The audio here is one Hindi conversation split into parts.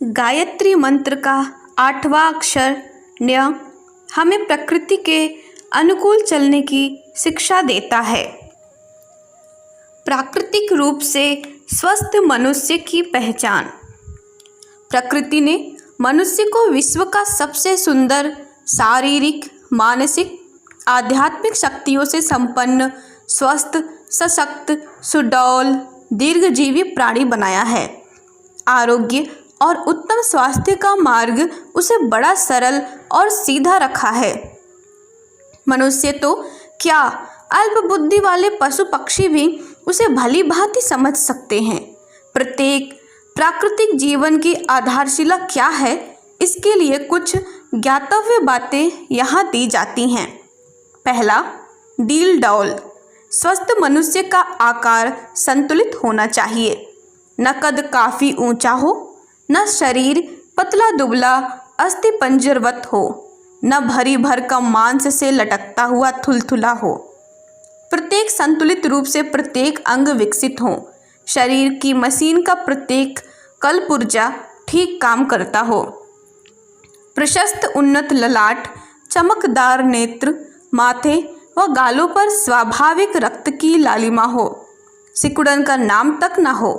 गायत्री मंत्र का 8वां अक्षर न्य हमें प्रकृति के अनुकूल चलने की शिक्षा देता है। प्राकृतिक रूप से स्वस्थ मनुष्य की पहचान। प्रकृति ने मनुष्य को विश्व का सबसे सुंदर, शारीरिक, मानसिक, आध्यात्मिक शक्तियों से संपन्न, स्वस्थ, सशक्त, सुडौल, दीर्घजीवी प्राणी बनाया है। आरोग्य और उत्तम स्वास्थ्य का मार्ग उसे बड़ा सरल और सीधा रखा है। मनुष्य तो क्या, अल्प बुद्धि वाले पशु पक्षी भी उसे भली भांति समझ सकते हैं। प्रत्येक प्राकृतिक जीवन की आधारशिला क्या है, इसके लिए कुछ ज्ञातव्य बातें यहाँ दी जाती हैं। पहला, डील डौल। स्वस्थ मनुष्य का आकार संतुलित होना चाहिए। न कद काफी ऊंचा हो, न शरीर पतला दुबला अस्थि पंजरवत हो, न भरी भरकम मांस से लटकता हुआ थुलथुला हो। प्रत्येक संतुलित रूप से प्रत्येक अंग विकसित हो। शरीर की मशीन का प्रत्येक कलपुर्जा ठीक काम करता हो। प्रशस्त उन्नत ललाट, चमकदार नेत्र, माथे व गालों पर स्वाभाविक रक्त की लालिमा हो। सिकुड़न का नाम तक न हो।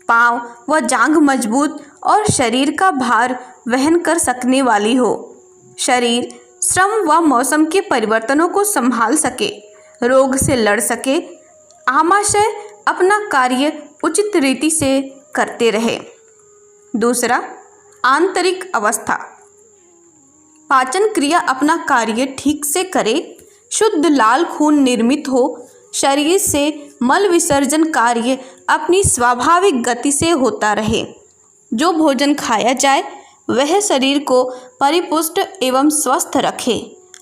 पांव व जांघ मजबूत और शरीर का भार वहन कर सकने वाली हो। शरीर श्रम व मौसम के परिवर्तनों को संभाल सके, रोग से लड़ सके, आमाशय अपना कार्य उचित रीति से करते रहे। दूसरा, आंतरिक अवस्था। पाचन क्रिया अपना कार्य ठीक से करे, शुद्ध लाल खून निर्मित हो, शरीर से मल विसर्जन कार्य अपनी स्वाभाविक गति से होता रहे। जो भोजन खाया जाए वह शरीर को परिपुष्ट एवं स्वस्थ रखे।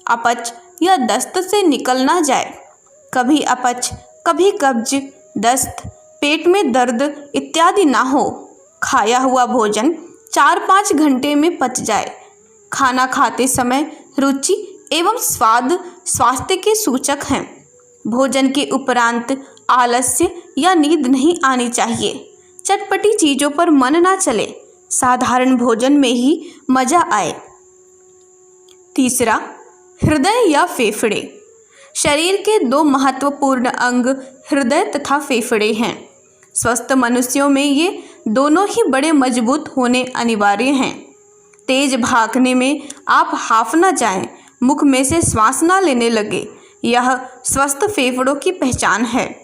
अपच या दस्त से निकल ना जाए। कभी अपच, कभी कब्ज, दस्त, पेट में दर्द इत्यादि ना हो। खाया हुआ भोजन 4-5 घंटे में पच जाए। खाना खाते समय रुचि एवं स्वाद स्वास्थ्य के सूचक हैं। भोजन के उपरांत आलस्य या नींद नहीं आनी चाहिए। चटपटी चीज़ों पर मन ना चले। साधारण भोजन में ही मजा आए। तीसरा, हृदय या फेफड़े। शरीर के 2 महत्वपूर्ण अंग हृदय तथा फेफड़े हैं। स्वस्थ मनुष्यों में ये दोनों ही बड़े मजबूत होने अनिवार्य हैं। तेज भागने में आप हाफ ना जाएं, मुख में से श्वास ना लेने लगे, यह स्वस्थ फेफड़ों की पहचान है।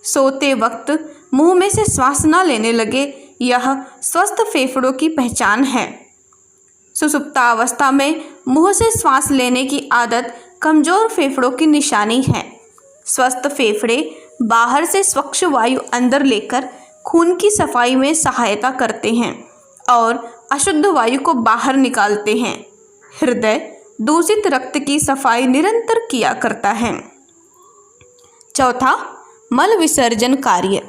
सोते वक्त मुंह में से श्वास ना लेने लगे, यह स्वस्थ फेफड़ों की पहचान है। सुषुप्तावस्था में मुंह से श्वास लेने की आदत कमजोर फेफड़ों की निशानी है। स्वस्थ फेफड़े बाहर से स्वच्छ वायु अंदर लेकर खून की सफाई में सहायता करते हैं और अशुद्ध वायु को बाहर निकालते हैं। हृदय दूषित रक्त की सफाई निरंतर किया करता है। चौथा, मल विसर्जन कार्य।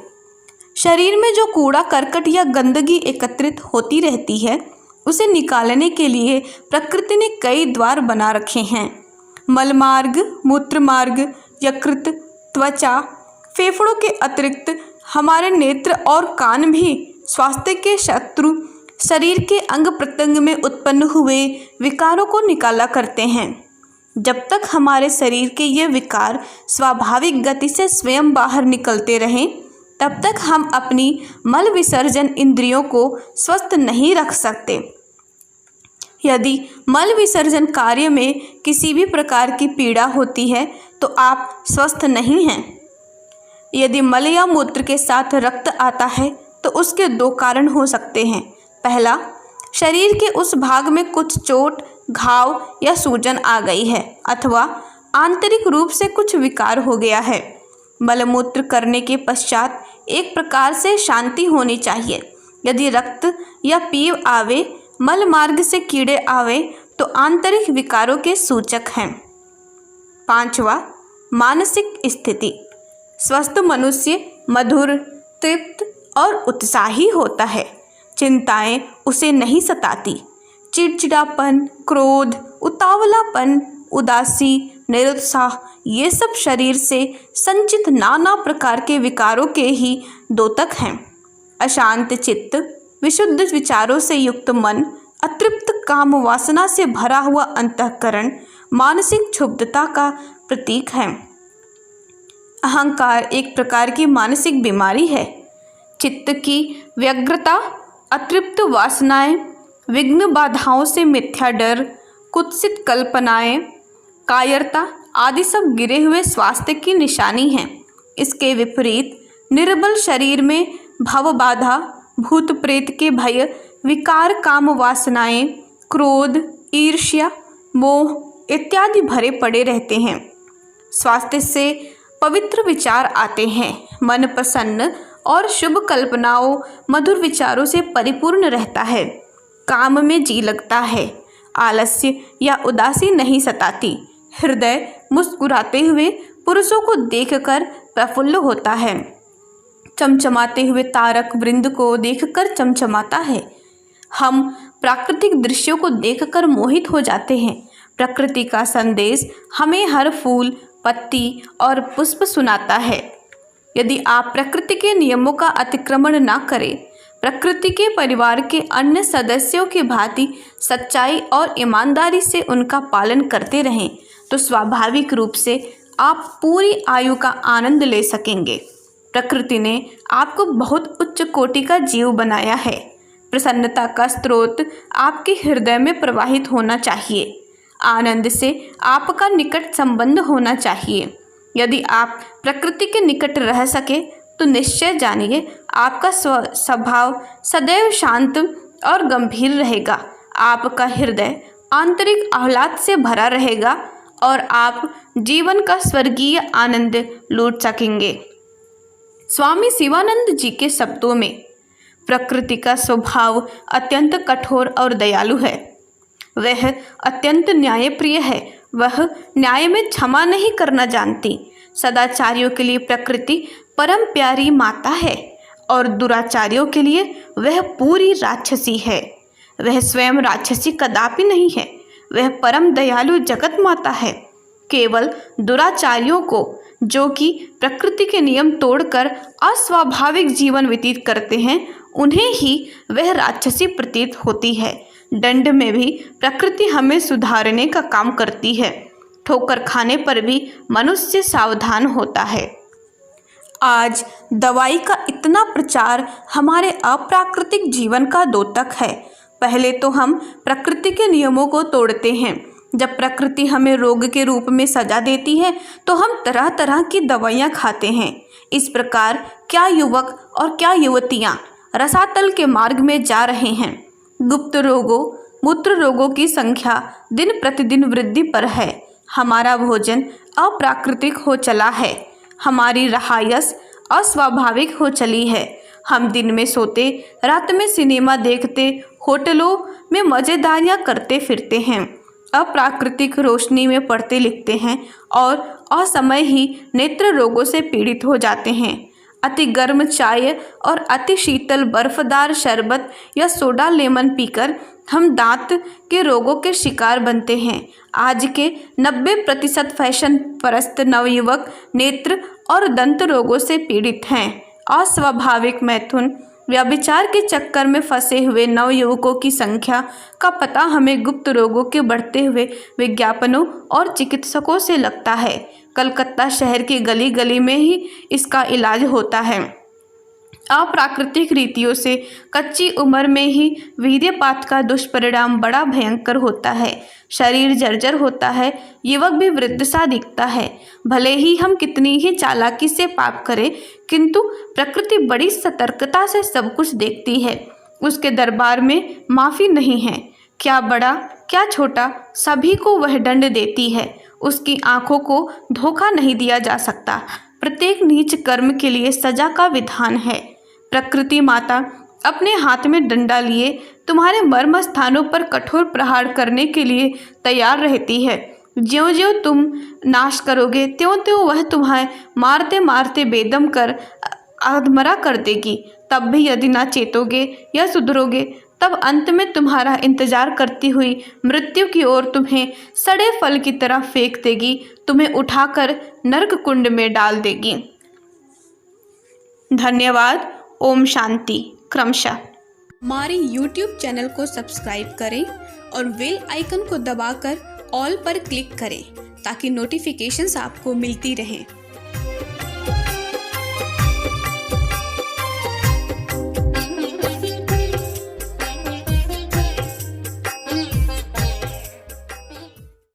शरीर में जो कूड़ा करकट या गंदगी एकत्रित होती रहती है, उसे निकालने के लिए प्रकृति ने कई द्वार बना रखे हैं। मल मार्ग, मूत्र मार्ग, यकृत, त्वचा, फेफड़ों के अतिरिक्त हमारे नेत्र और कान भी स्वास्थ्य के शत्रु शरीर के अंग प्रत्यंग में उत्पन्न हुए विकारों को निकाला करते हैं। जब तक हमारे शरीर के ये विकार स्वाभाविक गति से स्वयं बाहर निकलते रहें, तब तक हम अपनी मल विसर्जन इंद्रियों को स्वस्थ नहीं रख सकते। यदि मल विसर्जन कार्य में किसी भी प्रकार की पीड़ा होती है तो आप स्वस्थ नहीं हैं। यदि मल या मूत्र के साथ रक्त आता है तो उसके 2 कारण हो सकते हैं। पहला, शरीर के उस भाग में कुछ चोट, घाव या सूजन आ गई है, अथवा आंतरिक रूप से कुछ विकार हो गया है। मलमूत्र करने के पश्चात एक प्रकार से शांति होनी चाहिए। यदि रक्त या पीव आवे, मल मार्ग से कीड़े आवे तो आंतरिक विकारों के सूचक हैं। 5वां, मानसिक स्थिति। स्वस्थ मनुष्य मधुर, तृप्त और उत्साही होता है। चिंताएं उसे नहीं सताती। चिड़चिड़ापन, क्रोध, उतावलापन, उदासी, निरुत्साह, ये सब शरीर से संचित नाना प्रकार के विकारों के ही द्योतक हैं। अशांत चित्त, विशुद्ध विचारों से युक्त मन, अतृप्त काम वासना से भरा हुआ अंतःकरण मानसिक क्षुब्धता का प्रतीक है। अहंकार एक प्रकार की मानसिक बीमारी है। चित्त की व्यग्रता, अतृप्त वासनाएं, विघ्न बाधाओं से मिथ्या डर, कुत्सित कल्पनाएं, कायरता आदि सब गिरे हुए स्वास्थ्य की निशानी हैं। इसके विपरीत निर्बल शरीर में भव बाधा, भूत प्रेत के भय, विकार, काम वासनाएं, क्रोध, ईर्ष्या, मोह इत्यादि भरे पड़े रहते हैं। स्वास्थ्य से पवित्र विचार आते हैं। मन प्रसन्न और शुभ कल्पनाओं, मधुर विचारों से परिपूर्ण रहता है। काम में जी लगता है। आलस्य या उदासी नहीं सताती। हृदय मुस्कुराते हुए पुरुषों को देखकर प्रफुल्ल होता है। चमचमाते हुए तारक वृंद को देखकर चमचमाता है। हम प्राकृतिक दृश्यों को देखकर मोहित हो जाते हैं। प्रकृति का संदेश हमें हर फूल, पत्ती और पुष्प सुनाता है। यदि आप प्रकृति के नियमों का अतिक्रमण न करें, प्रकृति के परिवार के अन्य सदस्यों की भांति सच्चाई और ईमानदारी से उनका पालन करते रहें, तो स्वाभाविक रूप से आप पूरी आयु का आनंद ले सकेंगे। प्रकृति ने आपको बहुत उच्च कोटि का जीव बनाया है। प्रसन्नता का स्रोत आपके हृदय में प्रवाहित होना चाहिए। आनंद से आपका निकट संबंध होना चाहिए। यदि आप प्रकृति के निकट रह सके तो निश्चय जानिए आपका स्वभाव सदैव शांत और गंभीर रहेगा। आपका हृदय आंतरिक आह्लाद से भरा रहेगा और आप जीवन का स्वर्गीय आनंद लूट सकेंगे। स्वामी शिवानंद जी के शब्दों में, प्रकृति का स्वभाव अत्यंत कठोर और दयालु है। वह अत्यंत न्यायप्रिय है। वह न्याय में क्षमा नहीं करना जानती। सदाचारियों के लिए प्रकृति परम प्यारी माता है और दुराचारियों के लिए वह पूरी राक्षसी है। वह स्वयं राक्षसी कदापि नहीं है। वह परम दयालु जगत माता है। केवल दुराचारियों को, जो कि प्रकृति के नियम तोड़कर अस्वाभाविक जीवन व्यतीत करते हैं, उन्हें ही वह राक्षसी प्रतीत होती है। दंड में भी प्रकृति हमें सुधारने का काम करती है। ठोकर खाने पर भी मनुष्य सावधान होता है। आज दवाई का इतना प्रचार हमारे अप्राकृतिक जीवन का द्योतक है। पहले तो हम प्रकृति के नियमों को तोड़ते हैं। जब प्रकृति हमें रोग के रूप में सजा देती है तो हम तरह तरह की दवाइयाँ खाते हैं। इस प्रकार क्या युवक और क्या युवतियाँ रसातल के मार्ग में जा रहे हैं। गुप्त रोगों, मूत्र रोगों की संख्या दिन प्रतिदिन वृद्धि पर है। हमारा भोजन अप्राकृतिक हो चला है। हमारी रहायश अस्वाभाविक हो चली है। हम दिन में सोते, रात में सिनेमा देखते, होटलों में मज़ेदारियाँ करते फिरते हैं, अप्राकृतिक रोशनी में पढ़ते लिखते हैं और असमय ही नेत्र रोगों से पीड़ित हो जाते हैं। अति गर्म चाय और अति शीतल बर्फदार शरबत या सोडा लेमन पीकर हम दांत के रोगों के शिकार बनते हैं। आज के 90% फैशन परस्त नवयुवक नेत्र और दंत रोगों से पीड़ित हैं। अस्वाभाविक मैथुन, व्यभिचार के चक्कर में फंसे हुए नवयुवकों की संख्या का पता हमें गुप्त रोगों के बढ़ते हुए विज्ञापनों और चिकित्सकों से लगता है। कलकत्ता शहर की गली गली में ही इसका इलाज होता है। अप्राकृतिक रीतियों से कच्ची उम्र में ही वीर्यपात का दुष्परिणाम बड़ा भयंकर होता है। शरीर जर्जर होता है। युवक भी वृद्ध सा दिखता है। भले ही हम कितनी ही चालाकी से पाप करें, किंतु प्रकृति बड़ी सतर्कता से सब कुछ देखती है। उसके दरबार में माफ़ी नहीं है। क्या बड़ा क्या छोटा, सभी को वह दंड देती है। उसकी आंखों को धोखा नहीं दिया जा सकता। प्रत्येक नीच कर्म के लिए सजा का विधान है। प्रकृति माता अपने हाथ में डंडा लिए तुम्हारे मर्म स्थानों पर कठोर प्रहार करने के लिए तैयार रहती है। ज्यों-ज्यों तुम नाश करोगे त्यों-त्यों वह तुम्हें मारते मारते बेदम कर अधमरा कर देगी। तब भी यदि ना चेतोगे या सुधरोगे, तब अंत में तुम्हारा इंतजार करती हुई मृत्यु की ओर तुम्हें सड़े फल की तरह फेंक देगी, तुम्हें उठाकर नरक कुंड में डाल देगी। धन्यवाद। ओम शांति। क्रमशः। हमारे YouTube चैनल को सब्सक्राइब करें और बेल आइकन को दबाकर ऑल पर क्लिक करें ताकि नोटिफिकेशंस आपको मिलती रहें।